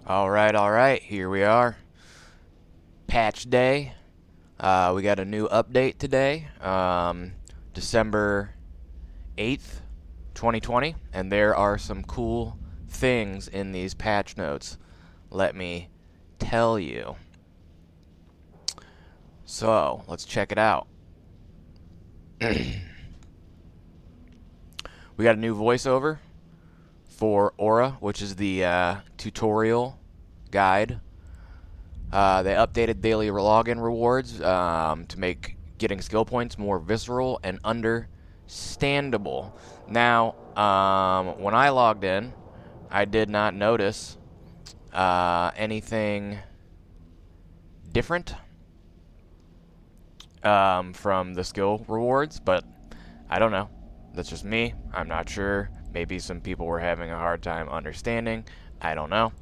All right, here we are. Patch day. We got a new update today, December 8th, 2020, and there are some cool things in these patch notes. Let me tell you. So, let's check it out. We got a new voiceover for Aura, which is the tutorial guide. They updated daily login rewards to make getting skill points more visceral and understandable. Now, when I logged in, I did not notice anything different from the skill rewards, but I don't know. That's just me. I'm not sure. Maybe some people were having a hard time understanding. I don't know.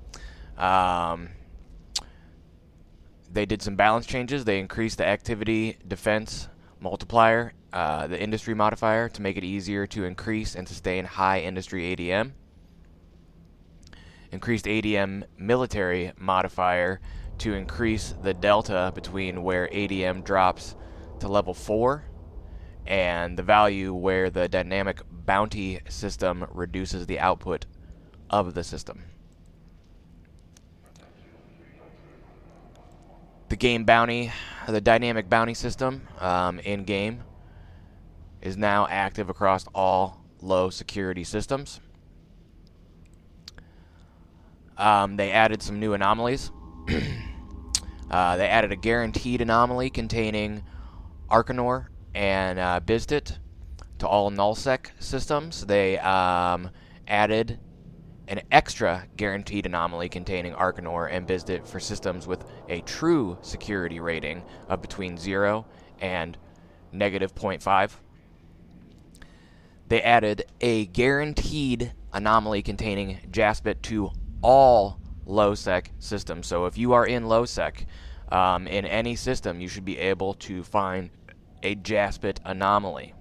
They did some balance changes. They increased the activity defense multiplier, the industry modifier, to make it easier to increase and sustain high industry ADM. Increased ADM military modifier to increase the delta between where ADM drops to level 4 and the value where the dynamic bounty system reduces the output of the system. The game bounty, the dynamic bounty system in game is now active across all low security systems. They added some new anomalies. They added a guaranteed anomaly containing Arcanor and Bizdit to all nullsec systems. They added an extra guaranteed anomaly containing Arcanor and Bizdit for systems with a true security rating of between 0 and negative 0.5. They added a guaranteed anomaly containing Jaspit to all low-sec systems. So if you are in low-sec in any system, you should be able to find a Jaspit anomaly.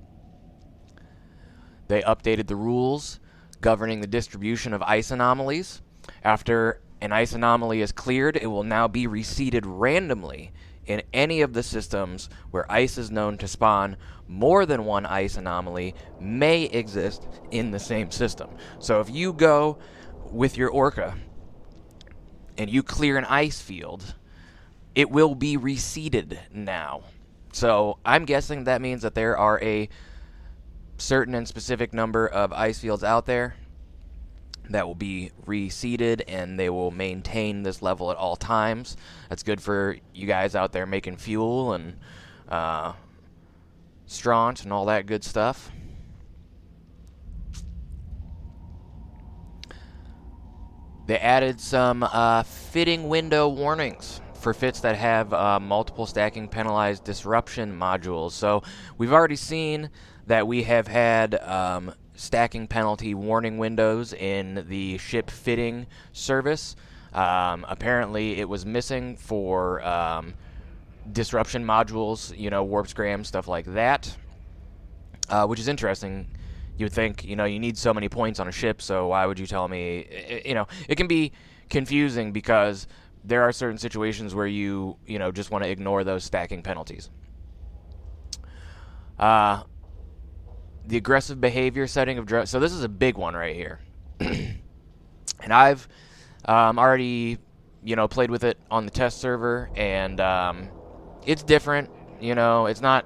They updated the rules governing the distribution of ice anomalies. After an ice anomaly is cleared, it will now be reseeded randomly in any of the systems where ice is known to spawn. More than one ice anomaly may exist in the same system. So if you go with your Orca and you clear an ice field, it will be reseeded now. So I'm guessing that means that there are a certain and specific number of ice fields out there that will be reseeded, and they will maintain this level at all times. That's good for you guys out there making fuel and straunch and all that good stuff. They added some fitting window warnings for fits that have multiple stacking penalized disruption modules. So we've already seen that we have had stacking penalty warning windows in the ship fitting service. Apparently it was missing for disruption modules, warp scram, stuff like that, which is interesting. You would think, you need so many points on a ship, so why would you tell me? It can be confusing because there are certain situations where you just want to ignore those stacking penalties. The aggressive behavior setting of drones. So this is a big one right here. And I've already, played with it on the test server, and it's different. It's not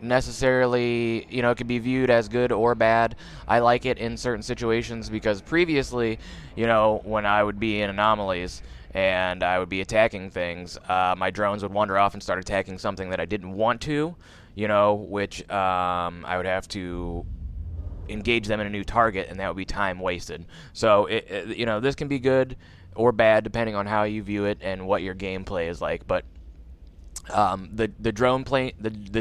necessarily, it could be viewed as good or bad. I like it in certain situations because previously, when I would be in anomalies and I would be attacking things, my drones would wander off and start attacking something that I didn't want to, which I would have to engage them in a new target, and that would be time wasted. So, this can be good or bad depending on how you view it and what your gameplay is like. But the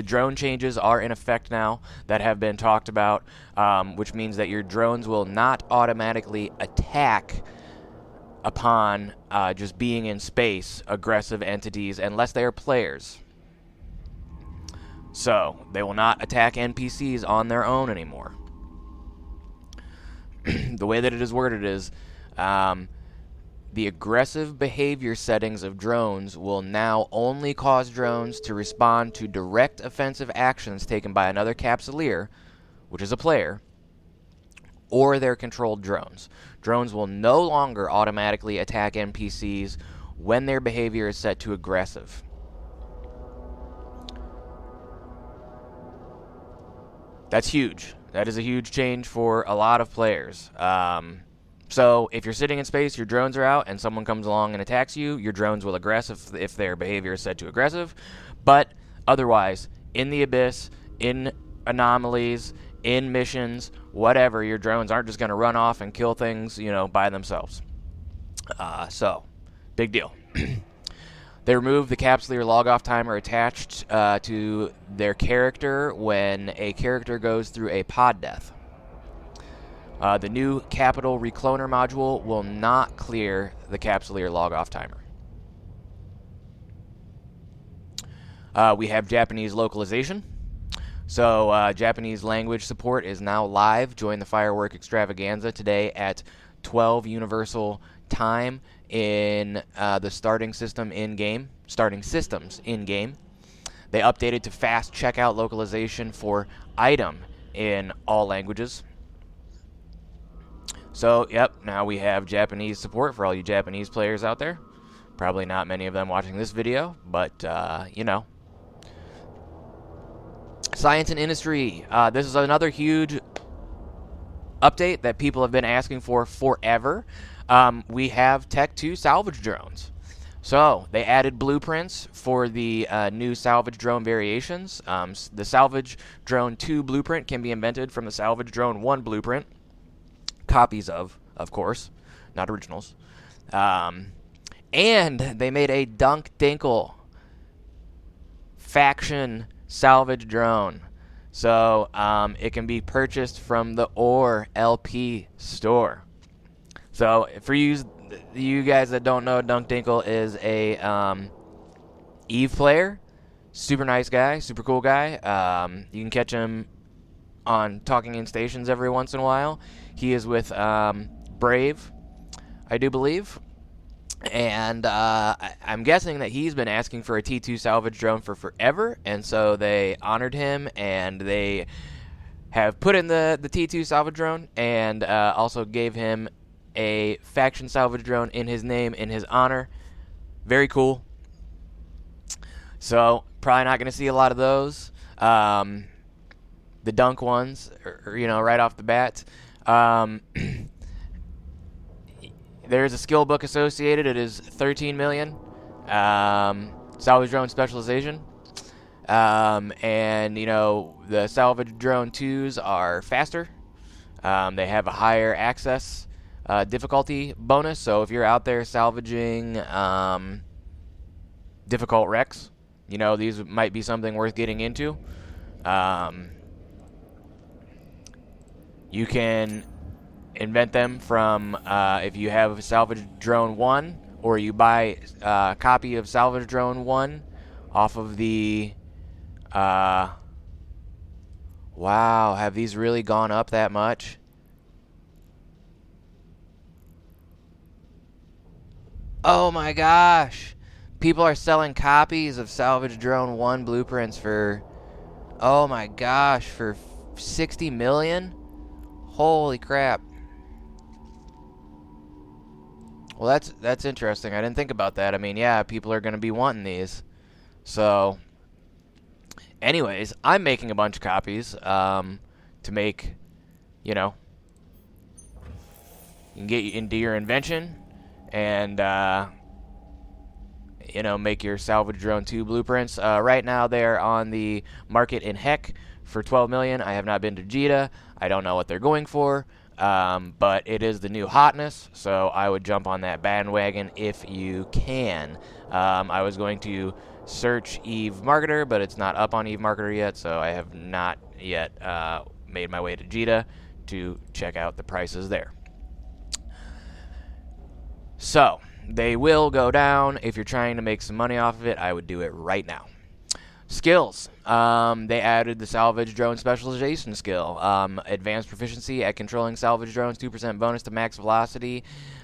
drone changes are in effect now that have been talked about, which means that your drones will not automatically attack upon just being in space aggressive entities unless they are players. So they will not attack NPCs on their own anymore. The way that it is worded is The aggressive behavior settings of drones will now only cause drones to respond to direct offensive actions taken by another capsuleer, which is a player, or their controlled drones. Drones will no longer automatically attack NPCs when their behavior is set to aggressive. That's huge. That is a huge change for a lot of players. So if you're sitting in space, your drones are out, and someone comes along and attacks you, your drones will aggress if their behavior is set to aggressive. But otherwise, in the abyss, in anomalies, in missions, whatever, your drones aren't just going to run off and kill things, by themselves. So, big deal. They removed the capsuleer log-off timer attached to their character when a character goes through a pod death. The new Capital Recloner module will not clear the capsuleer log-off timer. We have Japanese localization. So Japanese language support is now live. Join the firework extravaganza today at 12 Universal Time in the starting systems in-game. They updated to fast checkout localization for item in all languages. So, yep, now we have Japanese support for all you Japanese players out there. Probably not many of them watching this video, but, Science and industry. This is another huge update that people have been asking for forever. We have Tech 2 salvage drones. So, they added blueprints for the new salvage drone variations. The salvage drone 2 blueprint can be invented from the salvage drone 1 blueprint. Copies of course, not originals. And they made a Dunk Dinkle faction salvage drone. So it can be purchased from the OR LP store. So for you guys that don't know, Dunk Dinkle is a Eve player. Super nice guy, super cool guy. You can catch him on Talking In Stations every once in a while. He is with Brave, I do believe. And I'm guessing that he's been asking for a T2 salvage drone for forever, and so they honored him, and they have put in the T2 salvage drone, and also gave him a faction salvage drone in his name, in his honor. Very cool. So, probably not going to see a lot of those. The Dunk ones, right off the bat. There's a skill book associated. It is 13 million. Salvage drone specialization. And, the salvage drone 2s are faster. They have a higher access difficulty bonus. So if you're out there salvaging difficult wrecks, these might be something worth getting into. You can invent them from if you have salvage drone 1, or you buy a copy of salvage drone 1 off of the wow, have these really gone up that much? Oh my gosh, people are selling copies of salvage drone 1 blueprints for, oh my gosh, for 60 million. Holy crap. Well, that's interesting. I didn't think about that. I mean, yeah, people are going to be wanting these. So, anyways, I'm making a bunch of copies to make, you can get into your invention and, make your salvage drone 2 blueprints. Right now, they're on the market in Heck for 12 million. I have not been to Jeddah. I don't know what they're going for. But it is the new hotness, so I would jump on that bandwagon if you can. I was going to search Eve Marketer, but it's not up on Eve Marketer yet, so I have not yet made my way to Jeddah to check out the prices there. So, they will go down. If you're trying to make some money off of it, I would do it right now. Skills. They added the salvage drone specialization skill. Advanced proficiency at controlling salvage drones, 2% bonus to max velocity.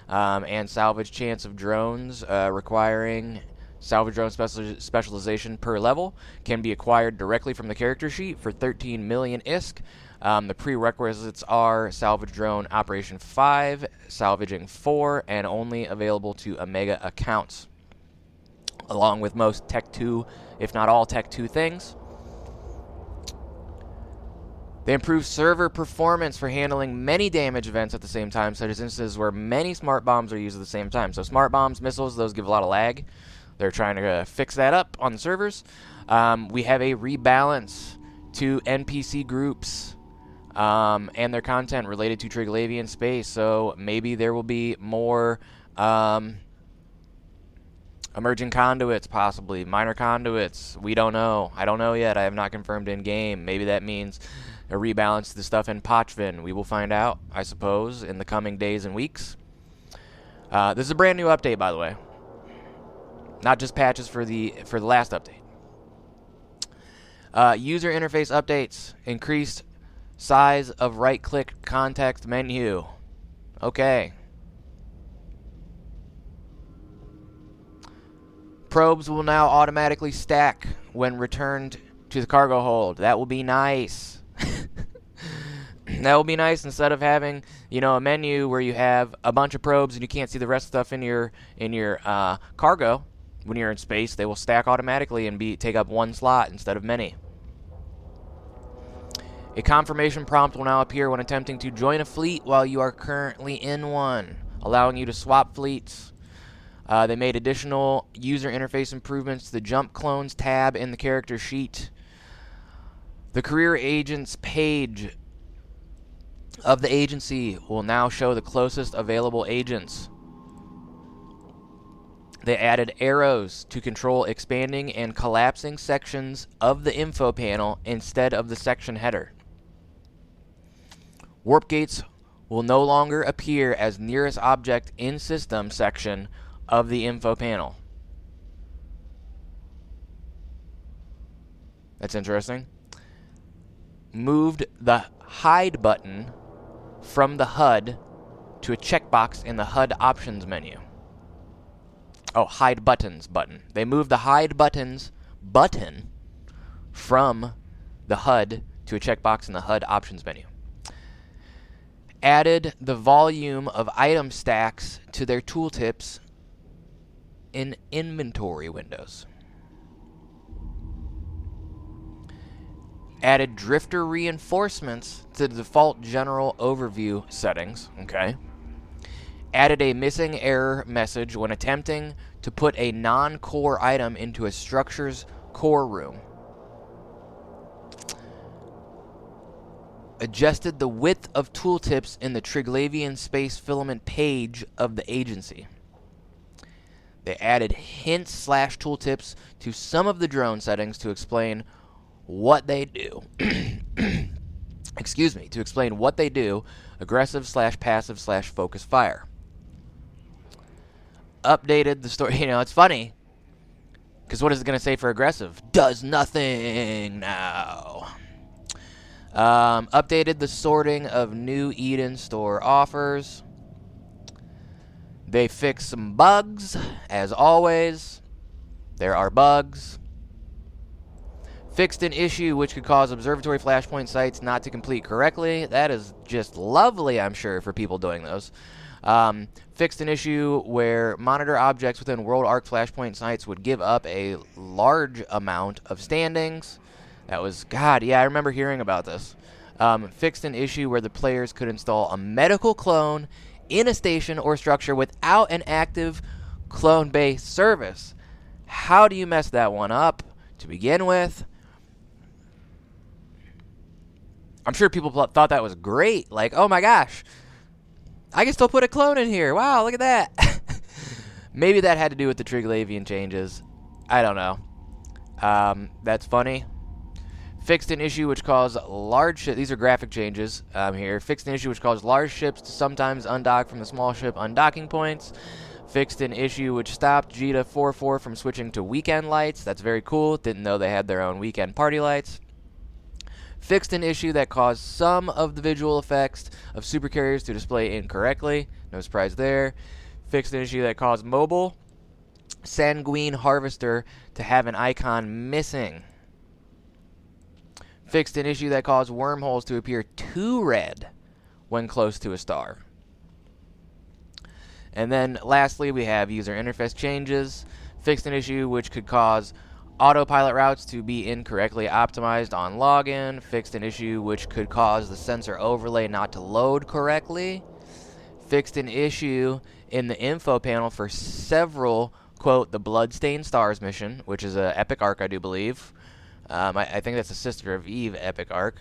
and salvage chance of drones requiring salvage drone specialization per level can be acquired directly from the character sheet for 13 million ISK. The prerequisites are salvage drone operation 5, salvaging 4, and only available to Omega accounts, along with most Tech 2, if not all Tech 2 things. They improve server performance for handling many damage events at the same time, such as instances where many smart bombs are used at the same time. So smart bombs, missiles, those give a lot of lag. They're trying to fix that up on the servers. We have a rebalance to NPC groups and their content related to Triglavian space. So maybe there will be more emerging conduits, possibly. Minor conduits. We don't know. I don't know yet. I have not confirmed in-game. Maybe that means a rebalance to the stuff in Pochvin. We will find out, I suppose, in the coming days and weeks. This is a brand new update, by the way. Not just patches for the last update. User interface updates. Increased size of right-click context menu. Okay. Probes will now automatically stack when returned to the cargo hold. That will be nice. That will be nice instead of having, a menu where you have a bunch of probes and you can't see the rest of stuff in your cargo. When you're in space, they will stack automatically and take up one slot instead of many. A confirmation prompt will now appear when attempting to join a fleet while you are currently in one, allowing you to swap fleets. They made additional user interface improvements to the Jump Clones tab in the character sheet. The career agents page of the agency will now show the closest available agents. They added arrows to control expanding and collapsing sections of the info panel instead of the section header. Warp gates will no longer appear as nearest object in system section of the info panel. That's interesting. Moved the hide button from the HUD to a checkbox in the HUD options menu. Oh, hide buttons button. They moved the hide buttons button from the HUD to a checkbox in the HUD options menu. Added the volume of item stacks to their tooltips in inventory windows. Added drifter reinforcements to the default general overview settings. Okay. Added a missing error message when attempting to put a non-core item into a structure's core room. Adjusted the width of tooltips in the Triglavian space filament page of the agency. They added hints/tooltips to some of the drone settings to explain what they do. Excuse me, to explain what they do, aggressive/passive/focus fire. Updated the story. It's funny, because what is it going to say for aggressive? Does nothing now. Updated the sorting of new Eden store offers. They fixed some bugs, as always. There are bugs. Fixed an issue which could cause observatory flashpoint sites not to complete correctly. That is just lovely, I'm sure, for people doing those. Fixed an issue where monitor objects within World Arc flashpoint sites would give up a large amount of standings. That was, God, yeah, I remember hearing about this. Fixed an issue where the players could install a medical clone in a station or structure without an active clone-based service. How do you mess that one up to begin with? I'm sure people thought that was great. Like, oh my gosh, I can still put a clone in here. Wow, look at that. Maybe that had to do with the Triglavian changes. I don't know. That's funny. Fixed an issue which caused large ships. These are graphic changes here. Fixed an issue which caused large ships to sometimes undock from the small ship undocking points. Fixed an issue which stopped Jita 44 from switching to weekend lights. That's very cool. Didn't know they had their own weekend party lights. Fixed an issue that caused some of the visual effects of supercarriers to display incorrectly. No surprise there. Fixed an issue that caused mobile sanguine harvester to have an icon missing. Fixed an issue that caused wormholes to appear too red when close to a star. And then lastly, we have user interface changes. Fixed an issue which could cause autopilot routes to be incorrectly optimized on login. Fixed an issue which could cause the sensor overlay not to load correctly. Fixed an issue in the info panel for several, quote, the Bloodstained Stars mission, which is an epic arc, I do believe. I think that's a Sister of Eve epic arc.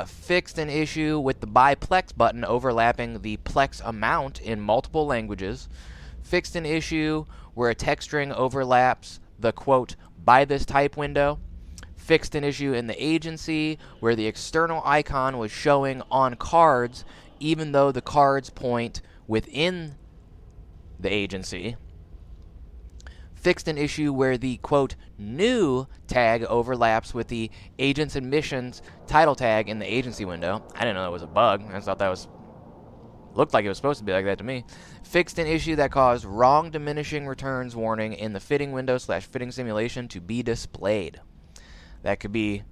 Fixed an issue with the buy Plex button overlapping the Plex amount in multiple languages. Fixed an issue where a text string overlaps the, quote, buy this type window. Fixed an issue in the agency where the external icon was showing on cards even though the cards point within the agency. Fixed an issue where the, quote, new tag overlaps with the agents and missions title tag in the agency window. I didn't know that was a bug. I thought that was looked like it was supposed to be like that to me. Fixed an issue that caused wrong diminishing returns warning in the fitting window / fitting simulation to be displayed. That could be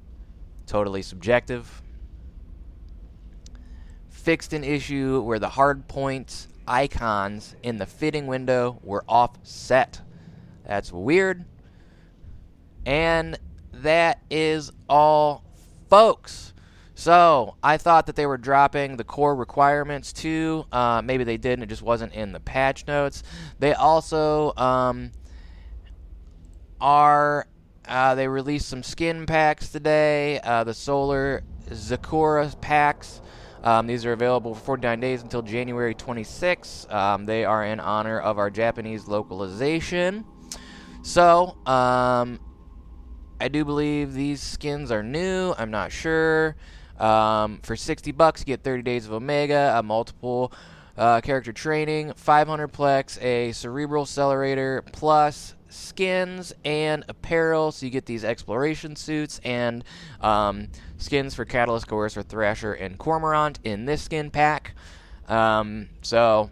totally subjective. Fixed an issue where the hard points icons in the fitting window were offset. That's weird. And that is all, folks. So, I thought that they were dropping the core requirements too. Maybe they didn't. It just wasn't in the patch notes. They also they released some skin packs today. The Solar Zakura packs. These are available for 49 days until January 26. They are in honor of our Japanese localization. So, I do believe these skins are new. I'm not sure. For $60, you get 30 days of Omega, a multiple character training, 500 Plex, a cerebral accelerator, plus skins and apparel. So you get these exploration suits and skins for Catalyst, Coercer, Thrasher, and Cormorant in this skin pack. So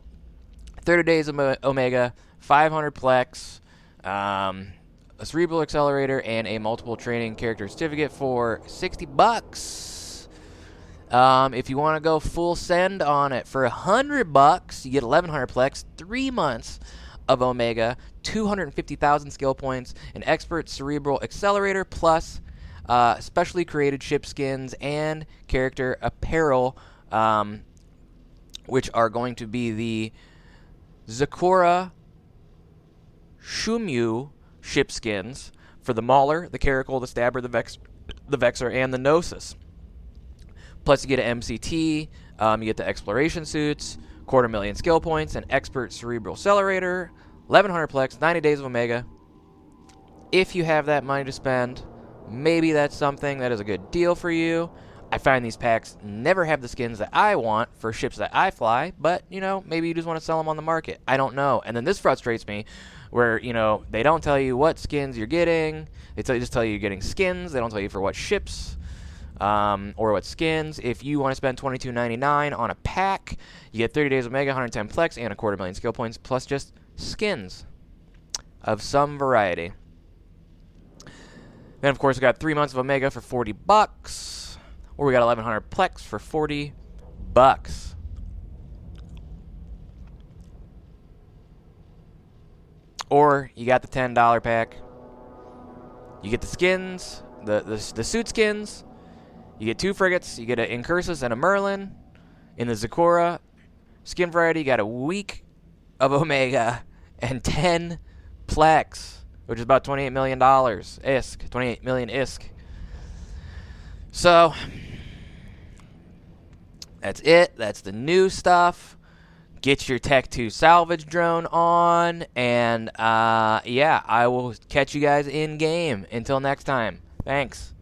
30 days of Omega, 500 Plex, a cerebral accelerator, and a multiple training character certificate for $60. If you want to go full send on it for $100, you get 1100 Plex, 3 months of Omega, 250,000 skill points, an expert cerebral accelerator, plus specially created ship skins and character apparel, which are going to be the Zakura Shumyu ship skins for the Mauler, the Caracal, the Stabber, the Vexer, and the Gnosis. Plus, you get an MCT, you get the exploration suits, 250,000 skill points, an expert cerebral accelerator, 1100 Plex, 90 days of Omega. If you have that money to spend, maybe that's something that is a good deal for you. I find these packs never have the skins that I want for ships that I fly, but, you know, maybe you just want to sell them on the market. I don't know. And then this frustrates me where, you know, they don't tell you what skins you're getting. They just tell you you're getting skins. They don't tell you for what ships or what skins. If you want to spend $22.99 on a pack, you get 30 days of Omega, 110 Plex, and 250,000 skill points, plus just skins of some variety. Then, of course, we got 3 months of Omega for $40. Or we got 1100 Plex for $40. Or you got the $10 pack. You get the skins, the suit skins. You get 2 frigates. You get an Incursus and a Merlin. In the Zakura skin variety, you got a week of Omega and 10 Plex, which is about $28 million ISK. 28 million ISK. So that's it. That's the new stuff. Get your Tech 2 salvage drone on. And, yeah, I will catch you guys in game. Until next time. Thanks.